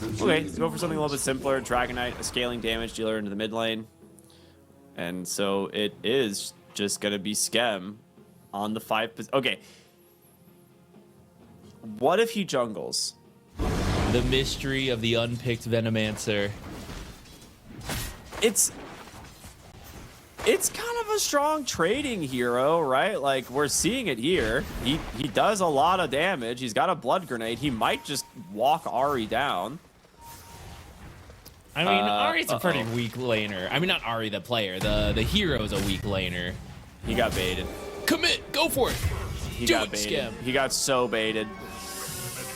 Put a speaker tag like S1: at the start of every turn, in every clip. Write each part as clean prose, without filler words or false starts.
S1: Okay, let's go for something a little bit simpler. Dragon Knight, a scaling damage dealer into the mid lane. And so it is just going to be Skem on the 5. Okay. What if he jungles?
S2: The mystery of the unpicked Venomancer.
S1: It's kind of a strong trading hero, right? Like, we're seeing it here. He does a lot of damage. He's got a blood grenade. He might just walk Ahri down.
S2: I mean, Ahri's a pretty weak laner. I mean, not Ahri the player. The hero's a weak laner.
S1: He got baited.
S2: Commit! Go for it!
S1: He
S2: Do
S1: got
S2: it,
S1: baited.
S2: Skem.
S1: He got so baited.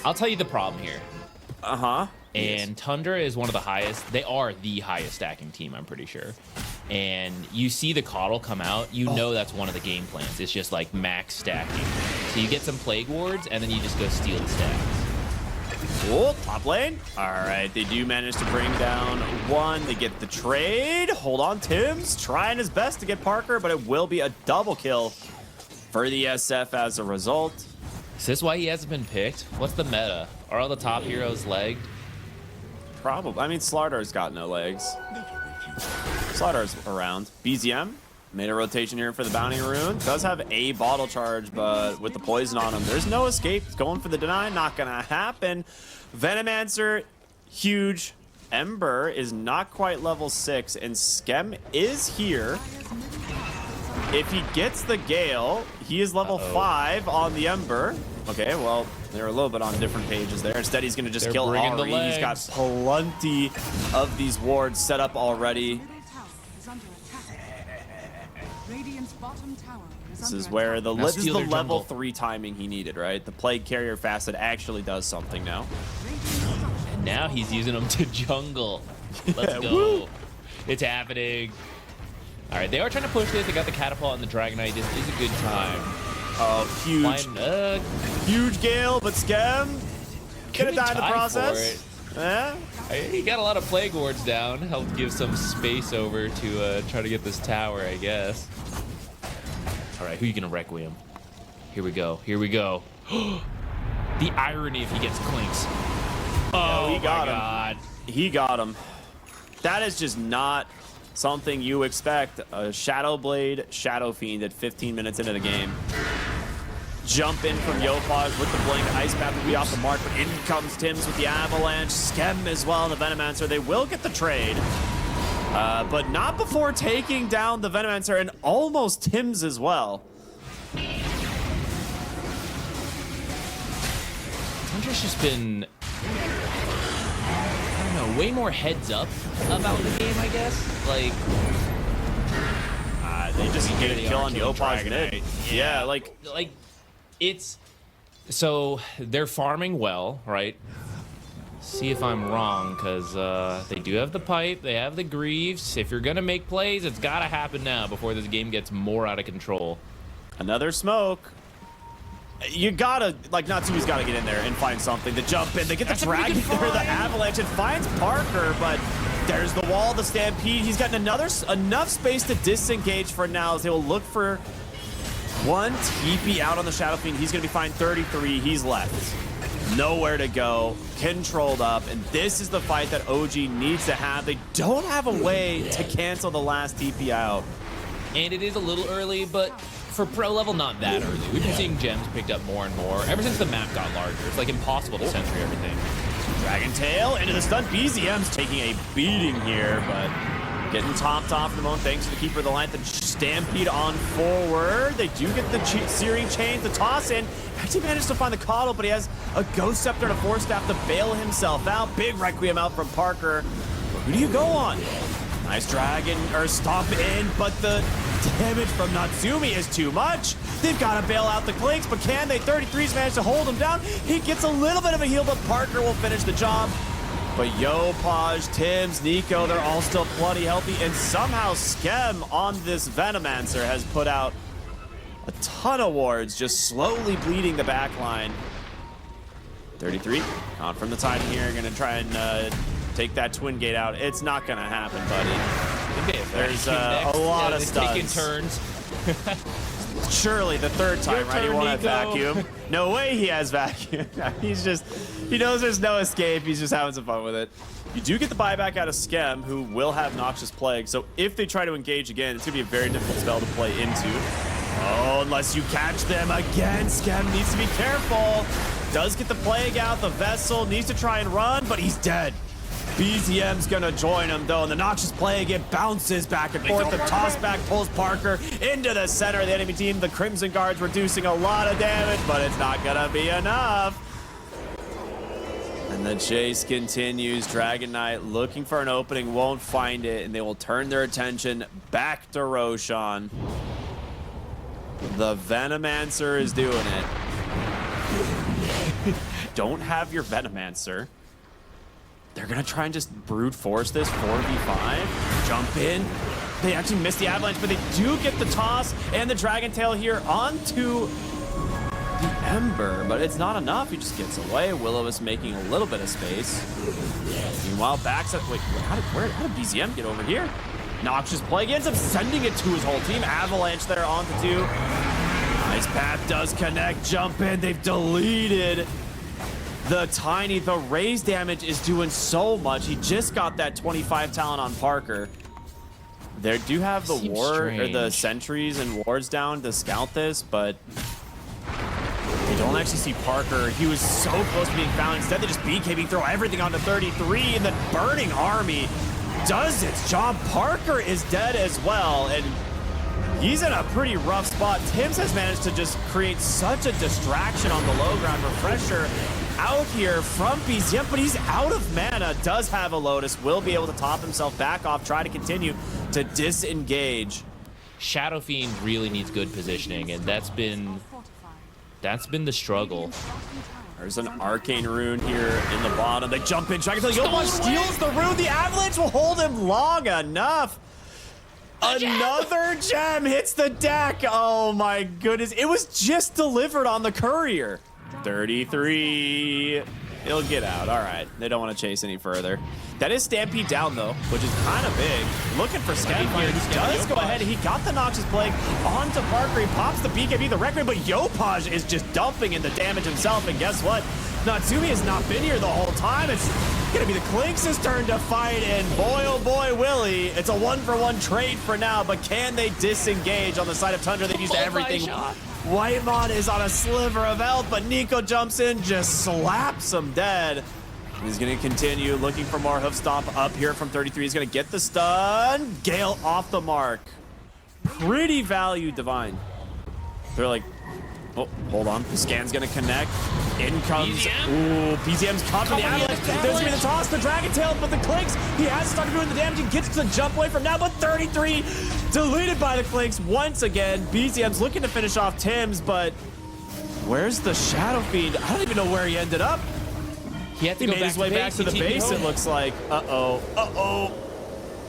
S2: I'll tell you the problem here.
S1: Uh-huh.
S2: And Tundra is one of the highest. They are the highest stacking team, I'm pretty sure. And you see the Coddle come out, you know that's one of the game plans. It's just like max stacking. So you get some Plague Wards, and then you just go steal the stacks.
S1: Cool, top lane. All right, they do manage to bring down one. They get the trade. Hold on, Tim's trying his best to get Parker, but it will be a double kill for the SF as a result.
S2: Is this why he hasn't been picked? What's the meta? Are all the top heroes legged?
S1: Probably. I mean, Slardar's got no legs. Slardar's around. BZM made a rotation here for the Bounty Rune. Does have a bottle charge, but with the poison on him, there's no escape. He's going for the deny. Not going to happen. Venomancer, huge. Ember is not quite level 6, and Skem is here. If he gets the Gale, he is level 5 on the Ember. Okay, well, they're a little bit on different pages there. Instead, he's going to just kill Ahri. He's got plenty of these wards set up already. This is where this is the level 3 timing he needed, right? The Plague Carrier Facet actually does something now.
S2: And now he's using them to jungle. Let's go. It's happening. All right, they are trying to push this. They got the Catapult and the Dragon Knight. This is a good time.
S1: Oh, huge Gale, but Skem gonna die in the process.
S2: He got a lot of Plague Wards down. Helped give some space over to try to get this tower, I guess. All right, who are you gonna Requiem? Here we go. Here we go. The irony if he gets Clinks. Oh,
S1: he got him.
S2: God.
S1: He got him. That is just not something you expect. A Shadow Blade, Shadow Fiend at 15 minutes into the game. Jump in from Yopaj with the blink. Ice Path will be off the mark, but in comes Tim's with the Avalanche. Skem as well, and the Venomancer. They will get the trade, but not before taking down the Venomancer and almost Tim's as well.
S2: Tundra's just been, I don't know, way more heads up about the game, I guess. Like,
S1: they just get a kill on Yopaj mid. Yeah, like
S2: it's, so they're farming well, right? See if I'm wrong, because they do have the pipe, they have the Greaves. If you're gonna make plays, it's gotta happen now before this game gets more out of control.
S1: Another smoke. You gotta, like, Natsui's gotta get in there and find something to jump in. They get the Dragon or the Avalanche. It finds Parker, but there's the wall, the Stampede. He's gotten enough space to disengage for now as they will look for one TP out on the Shadow Fiend. He's gonna be fine. 33, he's left. Nowhere to go, controlled up, and this is the fight that OG needs to have. They don't have a way to cancel the last TP out.
S2: And it is a little early, but for pro level, not that early. We've been seeing gems picked up more and more ever since the map got larger. It's like impossible to sentry everything.
S1: Dragon Tail into the stun. BZM's taking a beating here, but getting topped off in the moment thanks to the Keeper of the Light. The Stampede on forward. They do get the Searing Chain to toss in. Actually managed to find the Coddle, but he has a Ghost Scepter and a Force Staff to bail himself out. Big Requiem out from Parker. Who do you go on? Nice Dragon, or Stomp in, but the damage from Natsumi is too much. They've got to bail out the Clinks, but can they? 33's managed to hold him down. He gets a little bit of a heal, but Parker will finish the job. But Yopaj, Tim's, Nico, they're all still plenty healthy, and somehow Skem on this Venomancer has put out a ton of wards, just slowly bleeding the back line. 33, on from the time here, gonna try and take that Twin Gate out. It's not gonna happen, buddy. There's a lot of stuns.
S2: Taking turns.
S1: Surely the third time,
S2: Your
S1: right? He
S2: turn,
S1: won't have
S2: Nico.
S1: vacuum. No way he has vacuum. He knows there's no escape. He's just having some fun with it. You do get the buyback out of Skem, who will have Noxious Plague. So if they try to engage again, it's going to be a very difficult spell to play into. Oh, unless you catch them again. Skem needs to be careful. Does get the Plague out. The Vessel needs to try and run, but he's dead. BZM's gonna join him though, and the Noxious Plague, it bounces back and forth. The toss back pulls Parker into the center of the enemy team. The Crimson Guard's reducing a lot of damage, but it's not gonna be enough. And the chase continues. Dragon Knight looking for an opening, won't find it, and they will turn their attention back to Roshan. The Venomancer is doing it. Don't have your Venomancer. They're gonna try and just brute force this 4v5. Jump in. They actually missed the avalanche, but they do get the toss and the Dragon Tail here onto the Ember, but it's not enough. He just gets away. Will-O-Wisp making a little bit of space. Meanwhile, backs up. Wait, how did BZM get over here? Noxious Plague ends up sending it to his whole team. Avalanche there onto 2. Ice Path does connect. Jump in. They've deleted the Tiny. The raise damage is doing so much. He just got that 25 talent on Parker. They do have the the sentries and wards down to scout this, but they don't actually see Parker. He was so close to being found. Instead, they just BKB, throw everything onto 33, and the Burning Army does its job. Parker is dead as well, and he's in a pretty rough spot. Tims has managed to just create such a distraction on the low ground. Refresher out here from BZM, but he's out of mana. Does have a Lotus, will be able to top himself back off, try to continue to disengage.
S2: Shadow Fiend really needs good positioning, and that's been the struggle.
S1: There's an Arcane Rune here in the bottom. They jump in, Dragon Tail. Yopaj steals the rune. The Avalanche will hold him long enough. Another gem hits the deck. Oh my goodness. It was just delivered on the courier. 33. It'll get out. All right. They don't want to chase any further. That is Stampede down, though, which is kind of big. Looking for Skem here. He does go ahead. He got the Noxious Plague onto Parker. He pops the BKB, the Requiem, but Yopaj is just dumping in the damage himself. And guess what? Natsumi has not been here the whole time. It's going to be the Clinks' turn to fight, and boy, oh boy, Willie. It's a 1-for-1 trade for now, but can they disengage on the side of Tundra? They've used everything. Whitemon is on a sliver of health, but Nico jumps in, just slaps him dead. He's going to continue looking for more hoof stomp up here from 33. He's going to get the stun. Gale off the mark. Pretty valued Divine. They're like, oh, hold on. The scan's going to connect. In comes.
S2: BZM?
S1: Ooh, BZM's caught in the avalanche. There's going to be the toss, the Dragon Tail, but the Clinks, he has started doing the damage and gets to the jump away from now, but 33 deleted by the Clinks once again. BZM's looking to finish off Tims, but where's the Shadow Fiend? I don't even know where he ended up.
S2: He had to
S1: He made his way back to the base, it looks like. Uh-oh. Uh-oh.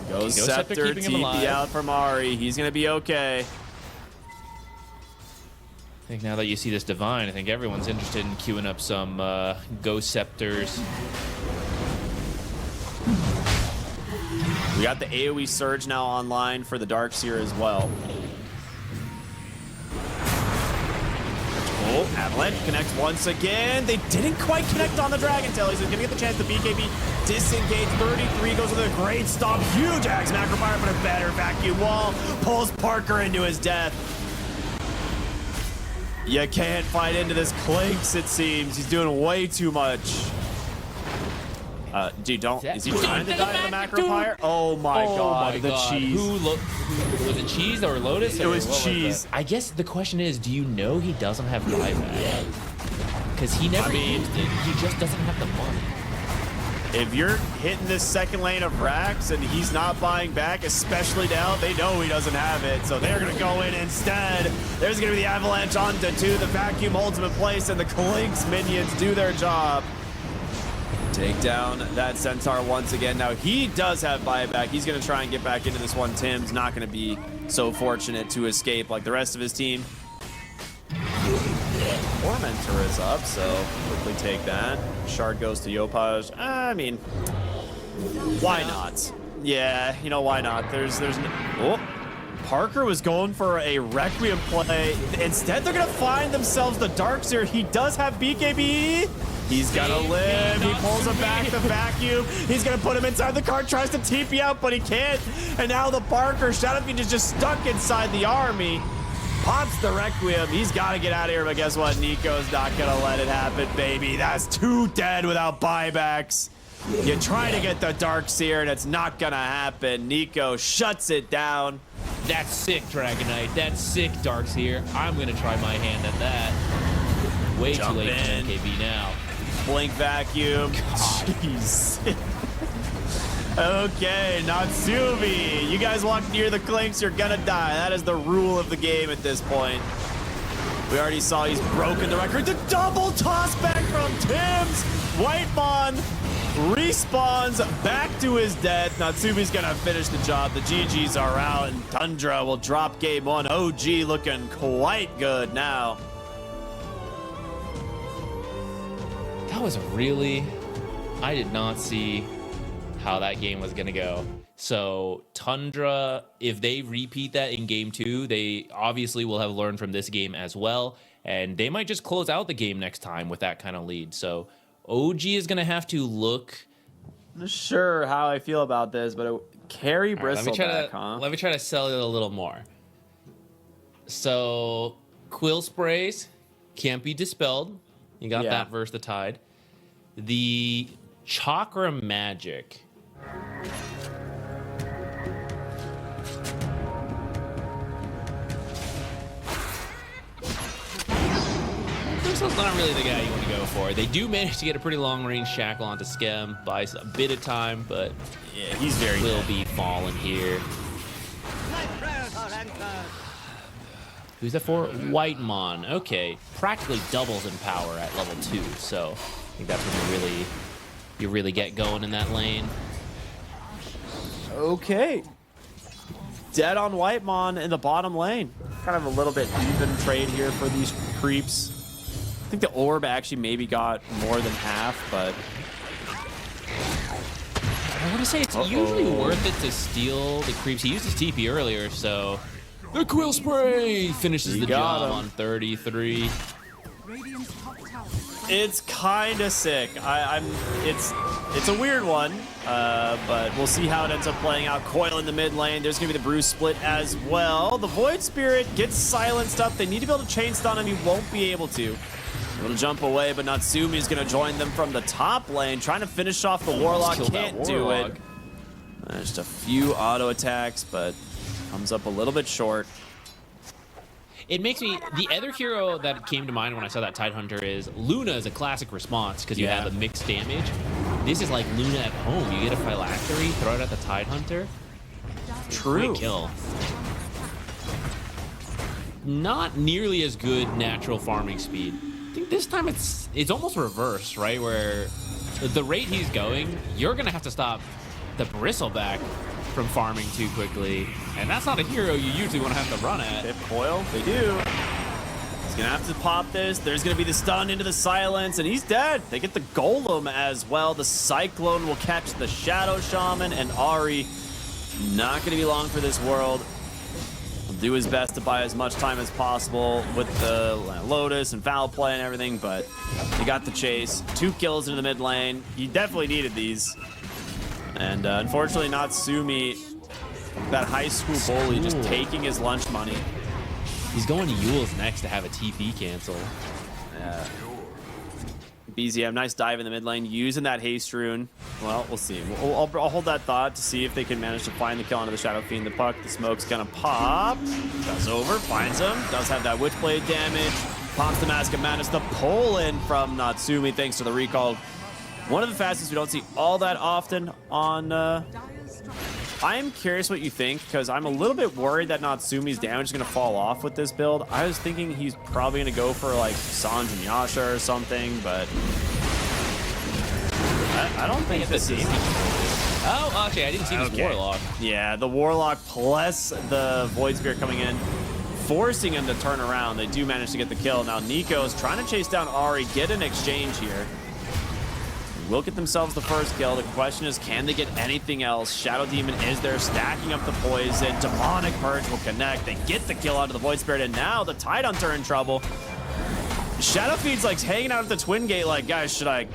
S1: Goes Scepter, TP out from Ari. He's going to be okay.
S2: I think now that you see this Divine, I think everyone's interested in queuing up some Ghost Scepters.
S1: We got the AoE Surge now online for the Darkseer as well. Oh, Avalanche connects once again. They didn't quite connect on the Dragon Tail. He's gonna get the chance to BKB disengage. 33 goes with a great stop. Huge Axe Macro Fire, but a better vacuum wall. Pulls Parker into his death. You can't fight into this Clinks, it seems. He's doing way too much. Dude, don't. Is he trying to die to the Macro Fire? Oh my god, the cheese.
S2: Who was it, cheese or Lotus?
S1: It was cheese.
S2: I guess the question is, do you know he doesn't have buyback? Because he never used it. He just doesn't have the money.
S1: If you're hitting this second lane of racks and he's not buying back, especially now, they know he doesn't have it, so they're gonna go in instead. There's gonna be the Avalanche onto 2. The vacuum holds him in place, and the Clinks minions do their job. Take down that Centaur once again. Now he does have buyback. He's gonna try and get back into this one. Tim's not gonna be so fortunate to escape like the rest of his team. Tormentor is up, so quickly take that. Shard goes to Yopaj. I mean, why not? Yeah, you know, why not? There's no... Oh, Parker was going for a Requiem play. Instead, they're going to find themselves the Darkseer. He does have BKB. He's going to live. He pulls him back the vacuum. He's going to put him inside the car, tries to TP out, but he can't. And now the Parker, Shadow Fiend is just stuck inside the army. Pops the Requiem. He's got to get out of here, but guess what? Nico's not going to let it happen, baby. That's 2 dead without buybacks. You try to get the Darkseer, and it's not going to happen. Nico shuts it down.
S2: That's sick, Dragon Knight. That's sick, Darkseer. I'm going to try my hand at that. Way
S1: Jump
S2: too late
S1: in.
S2: for KB now.
S1: Blink vacuum. Jeez. Okay, Natsumi. You guys walk near the clinks, you're gonna die. That is the rule of the game at this point. We already saw he's broken the record. The double toss back from Tim's. Whitemon respawns back to his death. Natsumi's gonna finish the job. The GGs are out, and Tundra will drop game 1. OG looking quite good now.
S2: That was really... I did not see how that game was going to go. So Tundra, if they repeat that in game 2, they obviously will have learned from this game as well. And they might just close out the game next time with that kind of lead. So OG is going to have to look...
S1: I'm not sure how I feel about this, but carry Bristleback, huh?
S2: Let me try to sell it a little more. So Quill Sprays can't be dispelled. You got that versus the Tide. The Chakra Magic. Bristle's not really the guy you want to go for. They do manage to get a pretty long-range shackle onto Skem, buys a bit of time, but
S1: yeah, he's very
S2: will
S1: dead.
S2: be falling here. Who's that for? Whitemon. Okay, practically doubles in power at level 2, so I think that's when you really get going in that lane.
S1: Okay. Dead on Whitemon in the bottom lane. Kind of a little bit even trade here for these creeps. I think the orb actually maybe got more than half, but...
S2: I want to say it's usually worth it to steal the creeps. He used his TP earlier, so... The Quill Spray finishes the job on 33.
S1: It's kind of sick. It's a weird one, but we'll see how it ends up playing out. Coil in the mid lane. There's going to be the Bruise split as well. The Void Spirit gets silenced up. They need to be able to chain stun him. He won't be able to. Able to jump away, but Natsumi's going to join them from the top lane, trying to finish off the Warlock. Can't do it. Just a few auto attacks, but comes up a little bit short.
S2: It makes me... The other hero that came to mind when I saw that Tidehunter is Luna is a classic response because you have the mixed damage. This is like Luna at home. You get a Phylactery, throw it at the Tidehunter.
S1: True.
S2: Great kill. Not nearly as good natural farming speed. I think this time it's almost reverse, right? Where the rate he's going, you're going to have to stop the Bristleback from farming too quickly, and that's not a hero you usually want to have to run at.
S1: Hit Coil, they do. He's gonna have to pop this. There's gonna be the stun into the silence, and he's dead. They get the Golem as well. The Cyclone will catch the Shadow Shaman, and Ari not gonna be long for this world. He'll do his best to buy as much time as possible with the Lotus and foul play and everything, but he got the chase. 2 kills into the mid lane. He definitely needed these. And unfortunately, Natsumi, that high school bully, just taking his lunch money.
S2: He's going to Yule's next to have a TP cancel.
S1: Yeah. BZM, nice dive in the mid lane, using that haste rune. Well, we'll see. I'll hold that thought to see if they can manage to find the kill onto the Shadow Fiend. The puck, the smoke's gonna pop. Does over, finds him. Does have that Witchblade damage. Pops the Mask of Madness. The pull-in from Natsumi thanks to the recall. One of the fastest we don't see all that often on... I am curious what you think, because I'm a little bit worried that Natsumi's damage is going to fall off with this build. I was thinking he's probably going to go for, like, Sanj and Yasha or something, but... I don't think this is...
S2: Oh, actually, I didn't see this Warlock.
S1: Yeah, the Warlock plus the Void Spirit coming in, forcing him to turn around. They do manage to get the kill. Now Nico's trying to chase down Ari, get an exchange here. will get themselves the first kill. The question is, can they get anything else? Shadow Demon is there, stacking up the poison. Demonic Purge will connect. They get the kill out of the Void Spirit, and now the Tidehunter in trouble. Shadow Feed's like hanging out at the Twin Gate like, guys, should I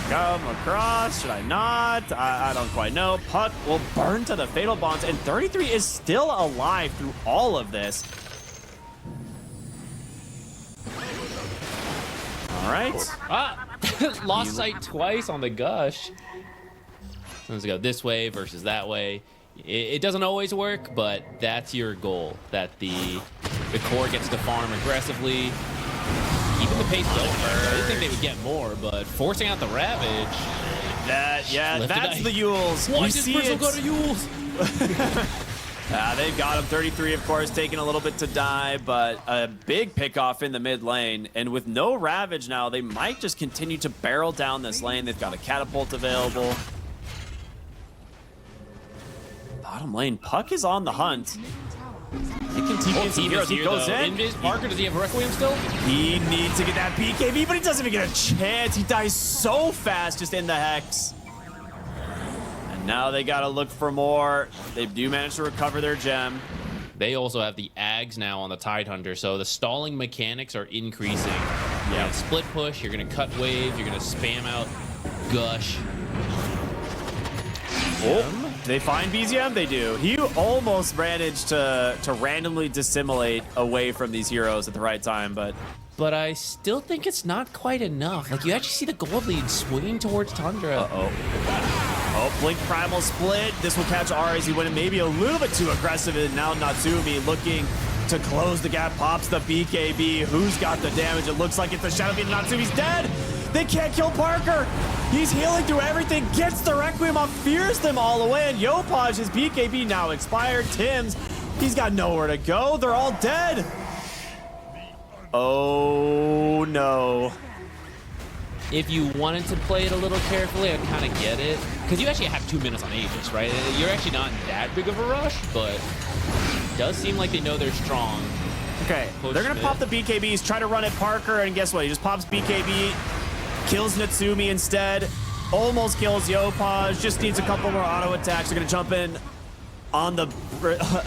S1: come across? Should I not? I don't quite know. Puck will burn to the Fatal Bonds, and 33 is still alive through all of this. All right.
S2: Lost sight twice on the Gush. Let's go this way versus that way. It doesn't always work, but that's your goal. That the core gets to farm aggressively. Keeping the pace going. I didn't think they would get more, but forcing out the Ravage.
S1: That's the Yules.
S2: Why does Bristle go to Yules?
S1: They've got him. 33, of course, taking a little bit to die, but a big pickoff in the mid lane. And with no Ravage now, they might just continue to barrel down this lane. They've got a catapult available. Bottom lane, Puck is on the hunt. He can TP some heroes. He goes in.
S2: Invis, Parker, does he have Requiem still?
S1: He needs to get that BKB, but he doesn't even get a chance. He dies so fast just in the Hex. And now they got to look for more. They do manage to recover their gem.
S2: They also have the Ags now on the Tidehunter, so the stalling mechanics are increasing. Yeah, split push, you're going to cut wave, you're going to spam out Gush.
S1: Oh. They find BZM? They do. He almost managed to randomly dissimulate away from these heroes at the right time, but
S2: I still think it's not quite enough. Like, you actually see the gold lead swinging towards Tundra.
S1: Oh, Blink Primal split. This will catch Ari as he went in maybe a little bit too aggressive, and now Natsumi looking to close the gap. Pops the BKB. Who's got the damage? It looks like it's the Shadow Fiend. Natsumi's dead. They can't kill Parker. He's healing through everything, gets the Requiem off, fears them all away, and Yopaj, his BKB now expired. Tim's, he's got nowhere to go. They're all dead. Oh, no.
S2: If you wanted to play it a little carefully, I kind of get it. Because you actually have 2 minutes on Aegis, right? You're actually not in that big of a rush, but it does seem like they know they're strong.
S1: Okay, they're going to pop the BKBs, try to run at Parker, and guess what? He just pops BKB. Kills Natsumi instead. Almost kills Yopaj. Just needs a couple more auto attacks. They're going to jump in on the,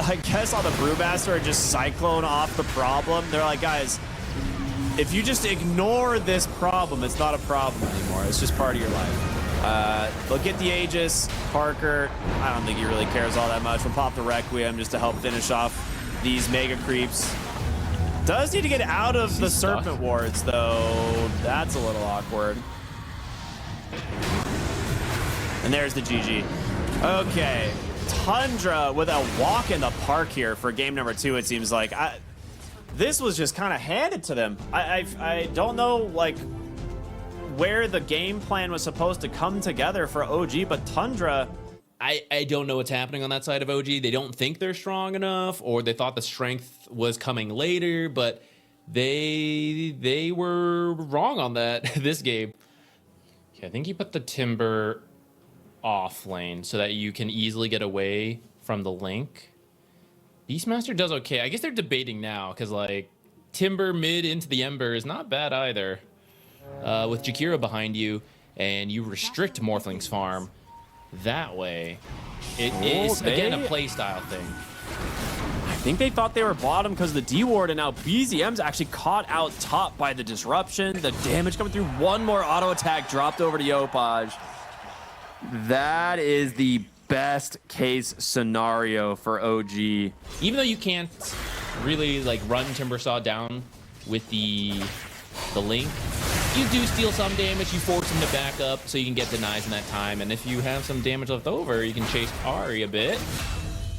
S1: I guess, on the Brewmaster and just Cyclone off the problem. They're like, guys, if you just ignore this problem, it's not a problem anymore. It's just part of your life. They'll get the Aegis. Parker, I don't think he really cares all that much. We'll pop the Requiem just to help finish off these mega creeps. Does need to get out of the Serpent Wards, though. That's a little awkward. And there's the GG. Okay, Tundra with a walk in the park here for game number 2, it seems like. This was just kind of handed to them. I don't know, like, where the game plan was supposed to come together for OG, but Tundra...
S2: I don't know what's happening on that side of OG. They don't think they're strong enough, or they thought the strength was coming later, but they were wrong on that this game. Okay, I think you put the Timber off lane so that you can easily get away from the link. Beastmaster does okay. I guess they're debating now, because like Timber mid into the Ember is not bad either. With Jakira behind you, and you restrict Morphling's farm. That way, it is, again, a playstyle thing.
S1: I think they thought they were bottom because of the D-Ward, and now BZM's actually caught out top by the disruption. The damage coming through. One more auto attack dropped over to Yopaj. That is the best case scenario for OG.
S2: Even though you can't really like run Timbersaw down with the link, you do steal some damage. You force him to back up so you can get denies in that time, and if you have some damage left over, you can chase Ari a bit.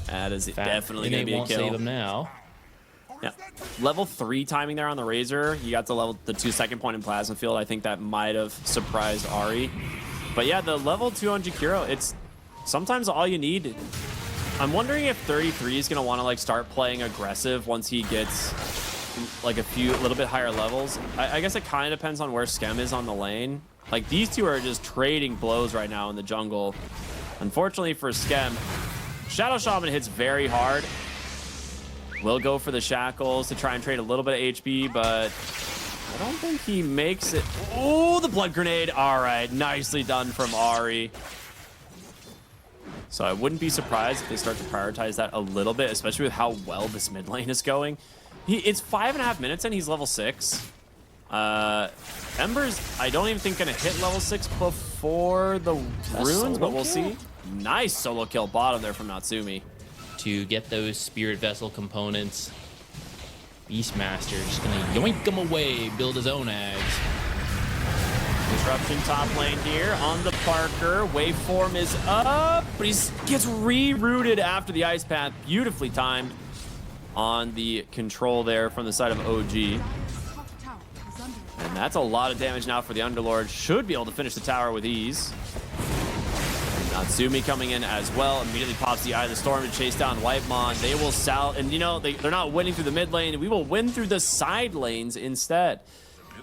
S1: That is definitely going to be a
S2: won't
S1: kill.
S2: Save him now.
S1: Yeah, level 3 timing there on the Razor. You got the 2-second point in Plasma Field. I think that might have surprised Ari. But yeah, the level 2 on Jakiro, it's sometimes all you need. I'm wondering if 33 is going to want to like start playing aggressive once he gets like a little bit higher levels. I guess it kind of depends on where Skem is on the lane. Like, these two are just trading blows right now in the jungle. Unfortunately for Skem, Shadow Shaman hits very hard. Will go for the shackles to try and trade a little bit of HP, but I don't think he makes it. Oh, the blood grenade. All right, nicely done from Ari. So I wouldn't be surprised if they start to prioritize that a little bit, especially with how well this mid lane is going. It's 5.5 minutes and he's level 6. Ember's, I don't even think gonna hit level 6 before the runes, but we'll see. Nice solo kill bottom there from Natsumi.
S2: To get those Spirit Vessel components, Beastmaster just gonna yoink them away, build his own eggs.
S1: Disruption top lane here on the Parker. Waveform is up, but he gets rerouted after the ice path. Beautifully timed on the control there from the side of OG. And that's a lot of damage now for the Underlord. Should be able to finish the tower with ease. Natsumi coming in as well. Immediately pops the Eye of the Storm to chase down Whitemon. They will sell, and you know, they're not winning through the mid lane. We will win through the side lanes instead.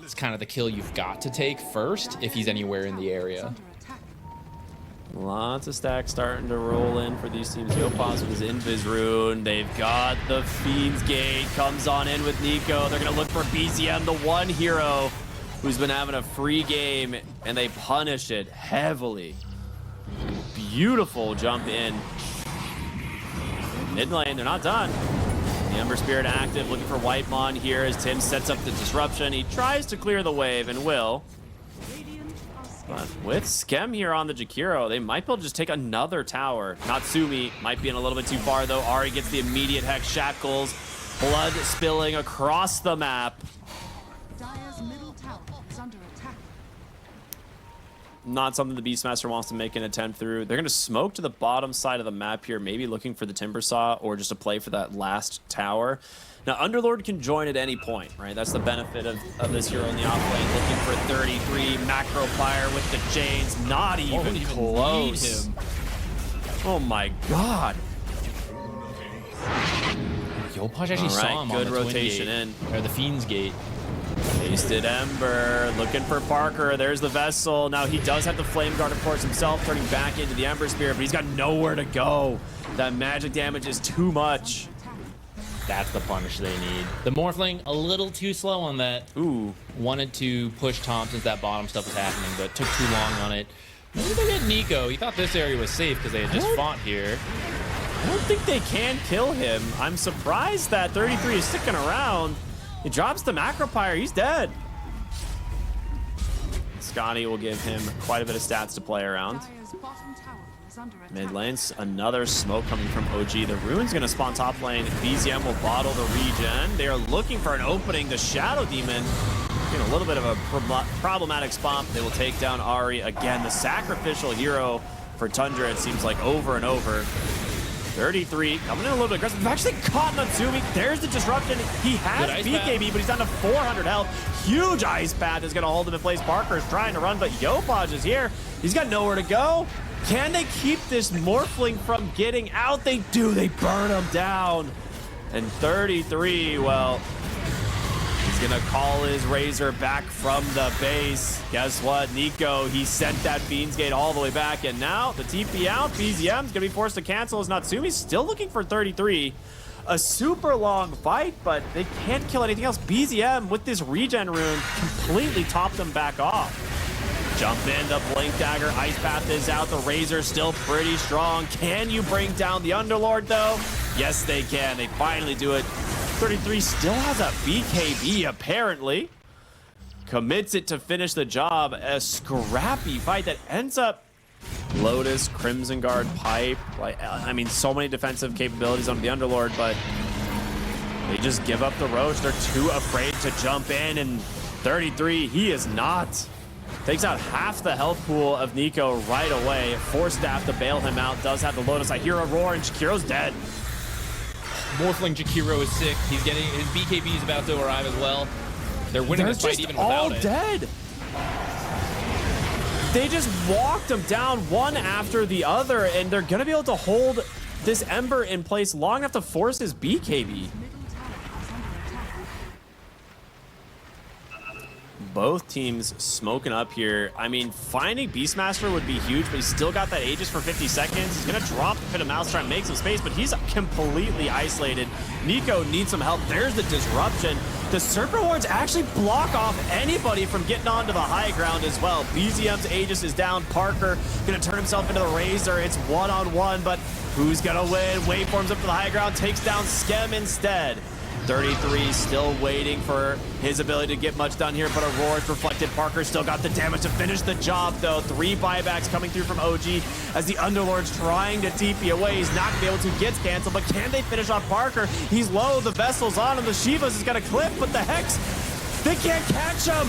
S2: It's kind of the kill you've got to take first if he's anywhere in the area.
S1: Lots of stacks starting to roll in for these teams. Yopaz with his Invis rune. They've got the Fiend's Gate. Comes on in with Nico. They're going to look for BZM, the one hero who's been having a free game, and they punish it heavily. Beautiful jump in. Mid lane, they're not done. The Ember Spirit active, looking for Whitemon here as Tim sets up the disruption. He tries to clear the wave and will. But with Skem here on the Jakiro, they might be able to just take another tower. Natsumi might be in a little bit too far though. Ari gets the immediate Hex Shackles. Blood spilling across the map.
S3: Dire's middle tower is under attack.
S1: Not something the Beastmaster wants to make an attempt through. They're going to smoke to the bottom side of the map here, maybe looking for the Timbersaw or just a play for that last tower. Now, Underlord can join at any point, right? That's the benefit of this hero in the off lane. Looking for 33, macro fire with the chains. Not even close. Oh my god.
S2: Yopaj actually saw him on the
S1: rotation
S2: Twin Gate,
S1: in.
S2: or the Fiend's Gate.
S1: Wasted Ember, looking for Parker. There's the Vessel. Now he does have the Flame Guard, of course, himself, turning back into the Ember Spirit, but he's got nowhere to go. That magic damage is too much.
S2: That's the punish they need. The Morphling, a little too slow on that.
S1: Ooh.
S2: Wanted to push Tom since that bottom stuff was happening, but took too long on it. Maybe they get Nico. He thought this area was safe because they had just fought here.
S1: I don't think they can kill him. I'm surprised that 33 is sticking around. He drops the Macropyre. He's dead. Scotty will give him quite a bit of stats to play around.
S3: Dire's bottom tower is under attack.
S1: Mid lanes, another smoke coming from OG. The Rune's going to spawn top lane. BZM will bottle the regen. They are looking for an opening. The Shadow Demon in a little bit of a problematic spot. They will take down Ari. Again, the sacrificial hero for Tundra, it seems like, over and over. 33, coming in a little bit aggressive. They've actually caught Natsumi. There's the disruption. He has BKB, but he's down to 400 health. Huge ice path is going to hold him in place. Parker is trying to run, but Yopaj is here. He's got nowhere to go. Can they keep this Morphling from getting out? They do. They burn him down. And 33, well, he's going to call his Razor back from the base. Guess what? Nico, he sent that Fiend's Gate all the way back, and now the TP out. BZM's going to be forced to cancel as Natsumi's still looking for 33. A super long fight, but they can't kill anything else. BZM, with this regen rune, completely topped them back off. Jump in, the Blink Dagger, Ice Path is out. The Razor still pretty strong. Can you bring down the Underlord, though? Yes, they can. They finally do it. 33 still has a BKB, apparently. Commits it to finish the job. A scrappy fight that ends up Lotus, Crimson Guard, Pipe. Like, I mean, so many defensive capabilities on the Underlord, but they just give up the Roach. They're too afraid to jump in, and 33, he is not. Takes out half the health pool of Nico right away. Force Staff to bail him out. Does have the Lotus. I hear Aurora, and Shakiro's dead.
S2: Morphling Jakiro is sick. He's getting his BKB is about to arrive as well. They're winning this fight even without it.
S1: They're just all dead. They just walked them down one after the other, and they're gonna be able to hold this Ember in place long enough to force his BKB. both teams smoking up here. I mean, finding Beastmaster would be huge, but he's still got that Aegis for 50 seconds. He's gonna drop the Pit of MOUZ, try and make some space, but he's completely isolated. Nico needs some help. There's the disruption. The Serpent Horns actually block off anybody from getting onto the high ground as well. BZM's Aegis is down. Parker gonna turn himself into the Razor. It's one-on-one, but who's gonna win? Waveforms up to the high ground, takes down Skem instead. 33 still waiting for his ability to get much done here, but Aurora's reflected. Parker still got the damage to finish the job, though. 3 buybacks coming through from OG as the Underlord's trying to TP away. He's not gonna be able to get canceled, but can they finish off Parker? He's low, the Vessel's on him, the Shivas is gonna clip, but the Hex, they can't catch him!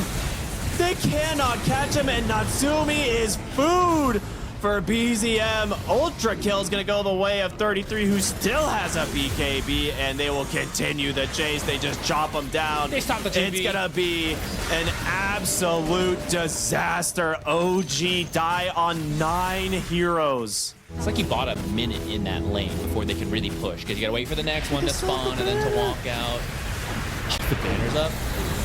S1: They cannot catch him, and Natsumi is food for BZM. Ultra Kill is going to go the way of 33, who still has a BKB, and they will continue the chase. They just chop him down.
S2: They stop the TV.
S1: It's going to be an absolute disaster. OG die on 9 heroes.
S2: It's like he bought a minute in that lane before they could really push, because you gotta wait for the next one to spawn and then to walk out. The banner's up.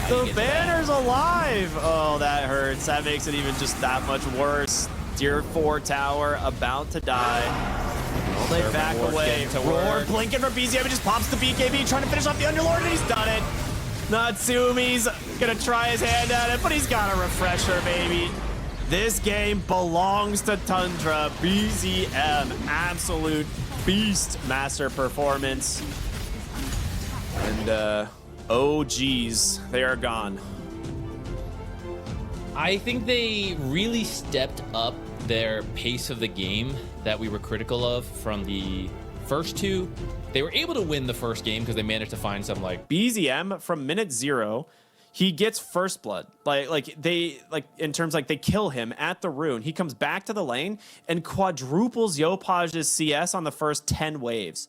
S1: The banner's alive. Oh, that hurts. That makes it even just that much worse. Tier 4 tower about to die. Will they back away? Roar blinking for BZM. He just pops the BKB, trying to finish off the Underlord, and he's done it. Natsumi's gonna try his hand at it, but he's got a refresher, baby. This game belongs to Tundra. BZM, absolute beast master performance. And OGs, they are gone.
S2: I think they really stepped up their pace of the game that we were critical of from the first two. They were able to win the first game because they managed to find some like
S1: BZM from minute 0, he gets first blood. They in terms like they kill him at the rune. He comes back to the lane and quadruples Yopaj's CS on the first 10 waves.